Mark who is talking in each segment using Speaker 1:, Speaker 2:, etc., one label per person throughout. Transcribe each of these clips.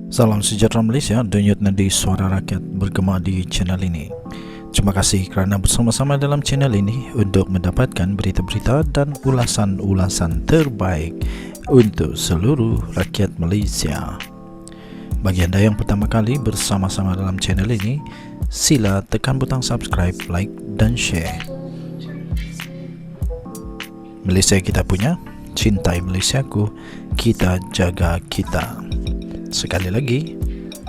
Speaker 1: Salam sejahtera Malaysia, denyut nadi suara rakyat bergema di channel ini. Terima kasih kerana bersama-sama dalam channel ini untuk mendapatkan berita-berita dan ulasan-ulasan terbaik untuk seluruh rakyat Malaysia. Bagi anda yang pertama kali bersama-sama dalam channel ini, sila tekan butang subscribe, like dan share. Malaysia kita punya, cintai Malaysiaku, kita jaga kita. Sekali lagi,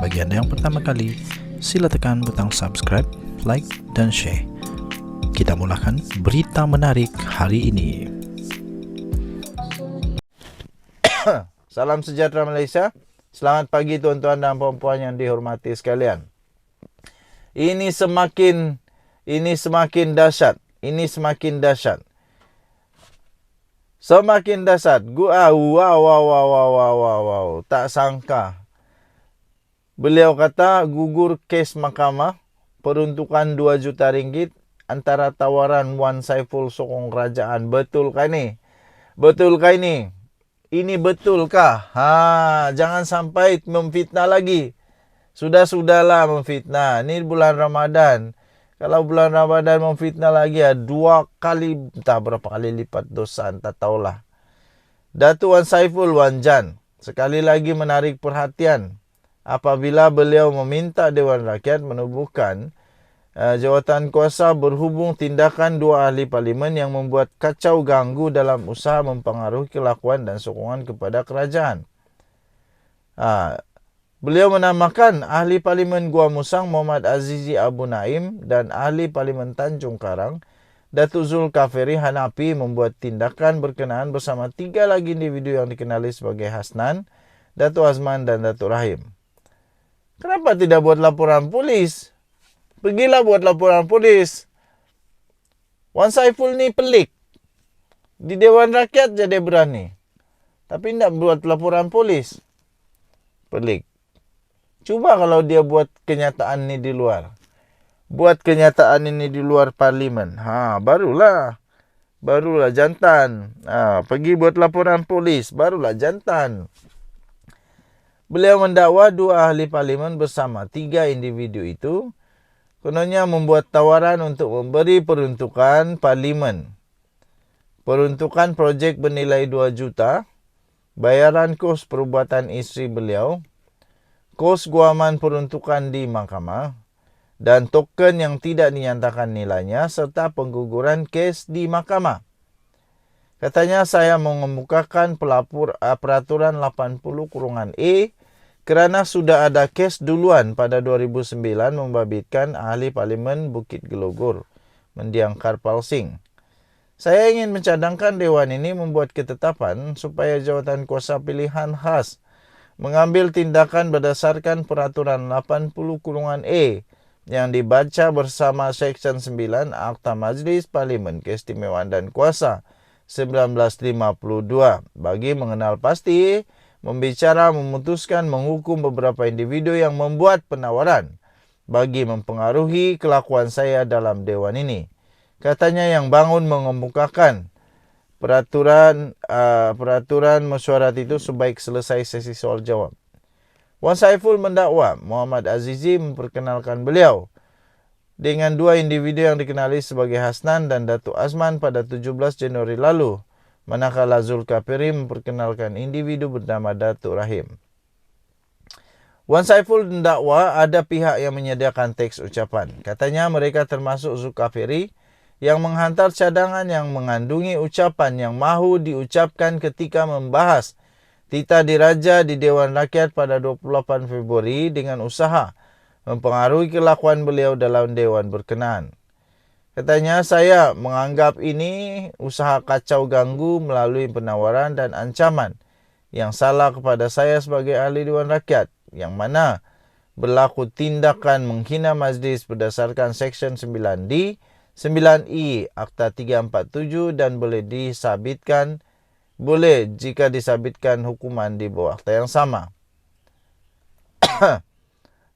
Speaker 1: bagi anda yang pertama kali, sila tekan butang subscribe, like dan share. Kita mulakan berita menarik hari ini.
Speaker 2: Salam sejahtera Malaysia. Selamat pagi tuan-tuan dan puan-puan yang dihormati sekalian. Ini semakin dahsyat. Semakin dahsyat. Wow. Tak sangka. Beliau kata gugur kes mahkamah, peruntukan 2 juta ringgit antara tawaran Wan Saiful sokong kerajaan. Betulkah ini? Ini betulkah? Jangan sampai memfitnah lagi. Sudahlah memfitnah. Ini bulan Ramadan. Kalau bulan Ramadan memfitnah lagi, 2 kali, entah berapa kali lipat dosa, entah tahulah. Datuk Wan Saiful Wan Jan sekali lagi menarik perhatian apabila beliau meminta Dewan Rakyat menubuhkan jawatan kuasa berhubung tindakan 2 ahli parlimen yang membuat kacau ganggu dalam usaha mempengaruhi kelakuan dan sokongan kepada kerajaan. Beliau menamakan ahli parlimen Gua Musang Muhammad Azizi Abu Naim dan ahli parlimen Tanjung Karang Datuk Zulkafli Hanafi membuat tindakan berkenaan bersama 3 lagi individu yang dikenali sebagai Hasnan, Datuk Azman dan Datuk Rahim. Kenapa tidak buat laporan polis? Pergilah buat laporan polis. Wan Saiful ni pelik. Di Dewan Rakyat jadi berani. Tapi tidak buat laporan polis. Pelik. Cuba kalau dia buat kenyataan ni di luar. Buat kenyataan ini di luar parlimen. Barulah jantan. Pergi buat laporan polis. Barulah jantan. Beliau mendakwa 2 ahli parlimen bersama 3 individu itu kononnya membuat tawaran untuk memberi peruntukan parlimen. Peruntukan projek bernilai 2 juta, bayaran kos perubatan isteri beliau, kos guaman peruntukan di mahkamah, dan token yang tidak dinyatakan nilainya serta pengguguran kes di mahkamah. Katanya saya mengemukakan peraturan 80/E kerana sudah ada kes duluan pada 2009 membabitkan ahli parlimen Bukit Gelogor, mendiang Karpal Singh. Saya ingin mencadangkan Dewan ini membuat ketetapan supaya jawatan kuasa pilihan khas mengambil tindakan berdasarkan peraturan 80/E yang dibaca bersama Seksyen 9 Akta Majlis Parlimen Keistimewaan dan Kuasa 1952 bagi mengenal pasti, membicara, memutuskan, menghukum beberapa individu yang membuat penawaran bagi mempengaruhi kelakuan saya dalam Dewan ini. Katanya yang bangun mengemukakan peraturan mesyuarat itu sebaik selesai sesi soal jawab. Wan Saiful mendakwa Muhammad Azizi memperkenalkan beliau dengan 2 individu yang dikenali sebagai Hasnan dan Datuk Azman pada 17 Januari lalu, manakala Zulkafli memperkenalkan individu bernama Datuk Rahim. Wan Saiful mendakwa ada pihak yang menyediakan teks ucapan. Katanya mereka termasuk Zulkafli yang menghantar cadangan yang mengandungi ucapan yang mahu diucapkan ketika membahas Tita Diraja di Dewan Rakyat pada 28 Februari dengan usaha mempengaruhi kelakuan beliau dalam Dewan berkenaan. Katanya saya menganggap ini usaha kacau ganggu melalui penawaran dan ancaman yang salah kepada saya sebagai ahli Dewan Rakyat yang mana berlaku tindakan menghina majlis berdasarkan Seksyen 9D, 9E Akta 347 dan boleh jika disabitkan hukuman di bawah akta yang sama.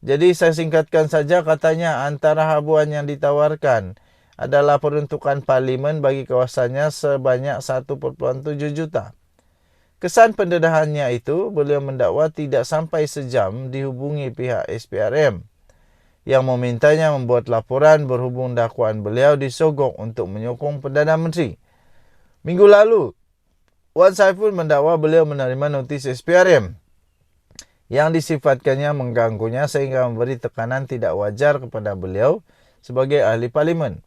Speaker 2: Jadi saya singkatkan saja, katanya antara habuan yang ditawarkan adalah peruntukan parlimen bagi kawasannya sebanyak 1.7 juta. Kesan pendedahannya itu, beliau mendakwa tidak sampai sejam dihubungi pihak SPRM yang memintanya membuat laporan berhubung dakwaan beliau disogok untuk menyokong Perdana Menteri. Minggu lalu, Wan Saiful mendakwa beliau menerima notis SPRM yang disifatkannya mengganggunya sehingga memberi tekanan tidak wajar kepada beliau sebagai ahli parlimen.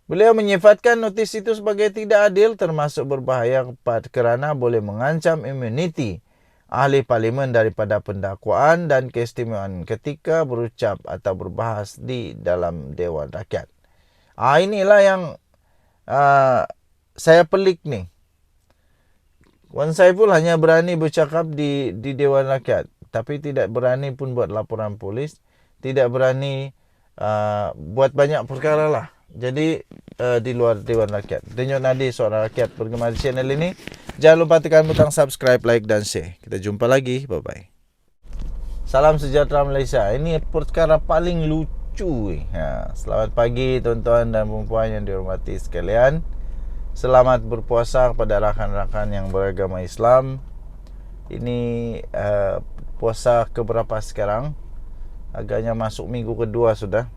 Speaker 2: Beliau menyifatkan notis itu sebagai tidak adil termasuk berbahaya kerana boleh mengancam imuniti ahli parlimen daripada pendakwaan dan keistimewaan ketika berucap atau berbahas di dalam Dewan Rakyat. Inilah yang saya pelik nih. Wan Saiful hanya berani bercakap di Dewan Rakyat, tapi tidak berani pun buat laporan polis, tidak berani buat banyak perkara lah. Jadi di luar Dewan Rakyat. Denyut Nadi Suara Rakyat bergema di channel ini. Jangan lupa tekan butang subscribe, like dan share. Kita jumpa lagi. Bye-bye. Salam sejahtera Malaysia. Ini perkara paling lucu. Selamat pagi tuan-tuan dan puan yang dihormati sekalian. Selamat berpuasa kepada rakan-rakan yang beragama Islam. Ini puasa keberapa sekarang? Agaknya masuk minggu kedua sudah.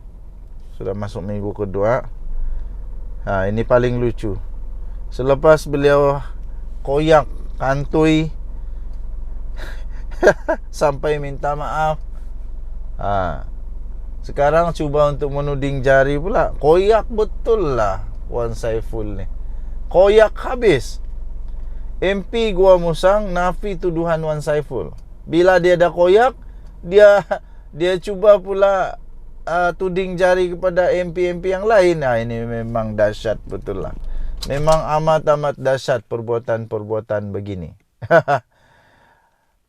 Speaker 2: Sudah masuk minggu kedua. Ini paling lucu. Selepas beliau koyak, kantui sampai minta maaf. Sekarang cuba untuk menuding jari pula. Koyak betul lah Wan Saiful ni. Koyak habis. MP Gua Musang nafi tuduhan Wan Saiful. Bila dia dah koyak, dia cuba pula tuding jari kepada MP-MP yang lain. Ini memang dahsyat betul lah. Memang amat-amat dahsyat perbuatan-perbuatan begini.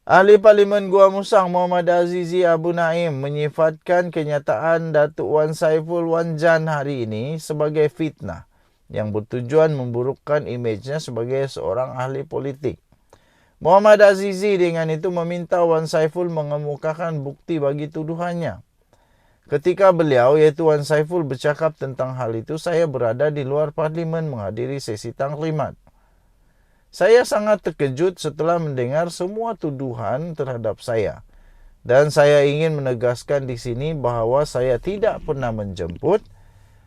Speaker 2: Ahli Parlimen Gua Musang Muhammad Azizi Abu Naim menyifatkan kenyataan Datuk Wan Saiful Wan Jan hari ini sebagai fitnah yang bertujuan memburukkan imejnya sebagai seorang ahli politik. Muhammad Azizi dengan itu meminta Wan Saiful mengemukakan bukti bagi tuduhannya. Ketika beliau, iaitu Wan Saiful, bercakap tentang hal itu, saya berada di luar parlimen menghadiri sesi taklimat. Saya sangat terkejut setelah mendengar semua tuduhan terhadap saya. Dan saya ingin menegaskan di sini bahawa saya tidak pernah menjemput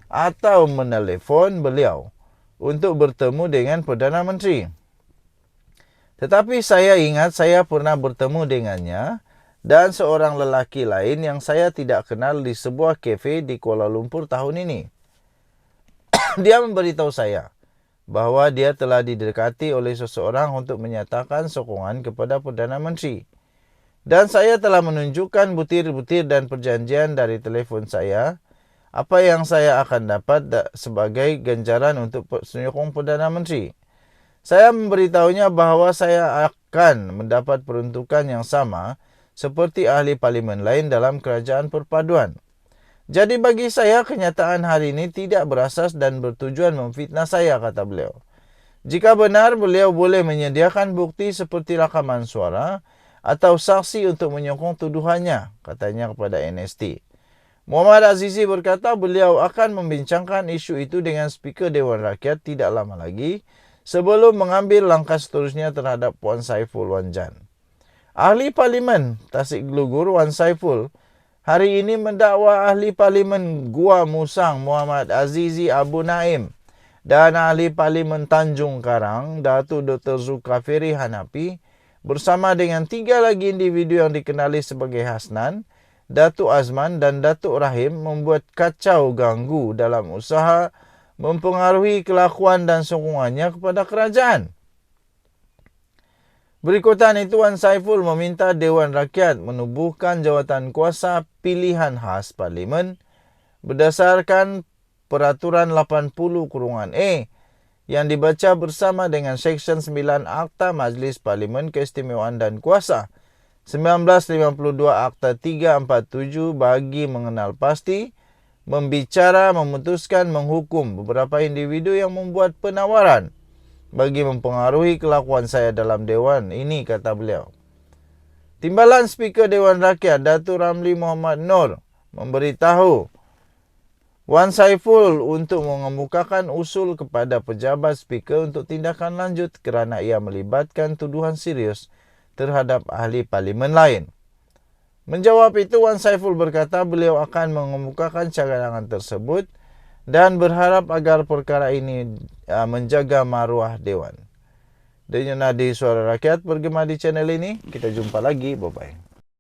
Speaker 2: atau menelefon beliau untuk bertemu dengan Perdana Menteri. Tetapi saya ingat saya pernah bertemu dengannya dan seorang lelaki lain yang saya tidak kenal di sebuah kafe di Kuala Lumpur tahun ini. Dia memberitahu saya bahawa dia telah didekati oleh seseorang untuk menyatakan sokongan kepada Perdana Menteri. Dan saya telah menunjukkan butir-butir dan perjanjian dari telefon saya apa yang saya akan dapat sebagai ganjaran untuk menyokong Perdana Menteri. Saya memberitahunya bahawa saya akan mendapat peruntukan yang sama seperti ahli parlimen lain dalam kerajaan perpaduan. Jadi bagi saya kenyataan hari ini tidak berasas dan bertujuan memfitnah saya, kata beliau. Jika benar beliau boleh menyediakan bukti seperti rakaman suara atau saksi untuk menyokong tuduhannya, katanya kepada NST. Muhammad Azizi berkata beliau akan membincangkan isu itu dengan Speaker Dewan Rakyat tidak lama lagi sebelum mengambil langkah seterusnya terhadap Wan Saiful Wan Jan. Ahli Parlimen Tasik Glugur Wan Saiful hari ini mendakwa Ahli Parlimen Gua Musang Muhammad Azizi Abu Naim dan Ahli Parlimen Tanjung Karang Datuk Dr. Zulkafli Hanafi bersama dengan 3 lagi individu yang dikenali sebagai Hasnan, Datuk Azman dan Datuk Rahim membuat kacau ganggu dalam usaha mempengaruhi kelakuan dan sokongannya kepada kerajaan. Berikutan itu, Wan Saiful meminta Dewan Rakyat menubuhkan jawatan kuasa pilihan khas Parlimen berdasarkan Peraturan 80/E yang dibaca bersama dengan Seksyen 9 Akta Majlis Parlimen Keistimewaan dan Kuasa 1952 Akta 347 bagi mengenal pasti, membicara, memutuskan, menghukum beberapa individu yang membuat penawaran bagi mempengaruhi kelakuan saya dalam Dewan ini, kata beliau. Timbalan Speaker Dewan Rakyat Datuk Ramli Muhammad Noor memberitahu Wan Saiful untuk mengemukakan usul kepada pejabat speaker untuk tindakan lanjut kerana ia melibatkan tuduhan serius terhadap ahli parlimen lain. Menjawab itu, Wan Saiful berkata beliau akan mengemukakan cadangan tersebut dan berharap agar perkara ini menjaga maruah Dewan. Denyut Nadi Suara Rakyat bergema di channel ini. Kita jumpa lagi. Bye-bye.